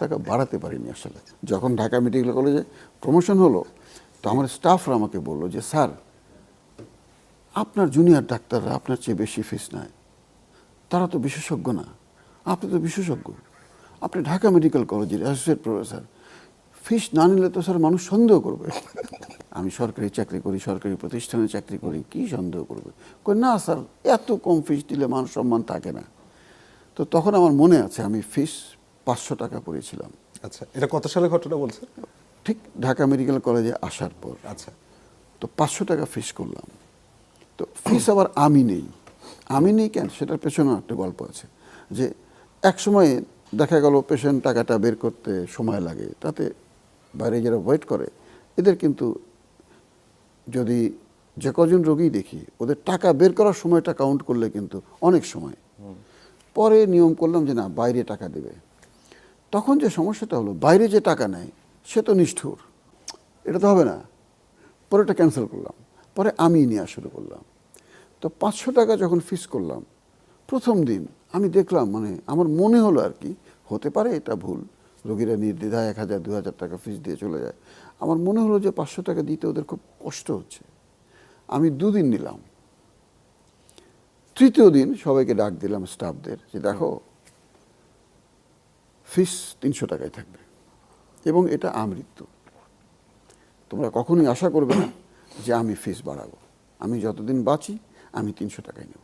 টাকা বাড়াতে পারিনি আসলে। যখন ঢাকা মেডিকেল কলেজে প্রমোশন হলো, তো আমার স্টাফরা আমাকে বললো যে স্যার, আপনার জুনিয়র ডাক্তাররা আপনার চেয়ে বেশি ফিস নেয়, তারা তো বিশেষজ্ঞ না, আপনি তো বিশেষজ্ঞ, আপনি ঢাকা মেডিকেল কলেজের অ্যাসোসিয়েট প্রফেসর, ফিস না নিলে তো স্যার মানুষ সন্দেহ করবে। আমি সরকারি চাকরি করি, সরকারি প্রতিষ্ঠানে চাকরি করি, কি সন্দেহ করবে? কই না স্যার, এত কম ফিস দিলে মান সম্মান থাকে না। তো তখন আমার মনে আছে আমি ফিস 500 টাকা পড়েছিলাম। আচ্ছা, এটা কত সালের ঘটনা বলছেন? ঠিক ঢাকা মেডিকেল কলেজে আসার পর। আচ্ছা, তো 500 টাকা ফিস করলাম। তো ফিস আবার আমি নেই কেন, সেটার পেছনেও একটা গল্প আছে। যে এক সময়ে দেখা গেল পেশেন্ট টাকাটা বের করতে সময় লাগে, তাতে বাইরে যারা ওয়েট করে এদের কিন্তু, যদি যে কজন রোগী দেখি, ওদের টাকা বের করার সময়টা কাউন্ট করলে কিন্তু অনেক সময়। পরে নিয়ম করলাম যে না, বাইরে টাকা দেবে। তখন যে সমস্যাটা হলো, বাইরে যে টাকা নেয় সে তো নিষ্ঠুর, এটা তো হবে না। পরে এটা ক্যান্সেল করলাম, পরে আমি নেওয়া শুরু করলাম। তো 500 টাকা যখন ফিস করলাম, প্রথম দিন আমি দেখলাম, মানে আমার মনে হলো আর কি, হতে পারে এটা ভুল, রোগীরা নির্দ্বিধায় 1000 2000 টাকা ফিস দিয়ে চলে যায়। আমার মনে হলো যে 500 টাকা দিতে ওদের খুব কষ্ট হচ্ছে। আমি 2 দিন নিলাম। তৃতীয় দিন সবাইকে ডাক দিলাম, স্টাফদের, যে দেখো ফিস 300 টাকায় থাকবে এবং এটা আমৃত্যু। তোমরা কখনোই আশা করবে না যে আমি ফিস বাড়াবো। আমি যতদিন বাঁচি আমি 300 টাকায় নেব।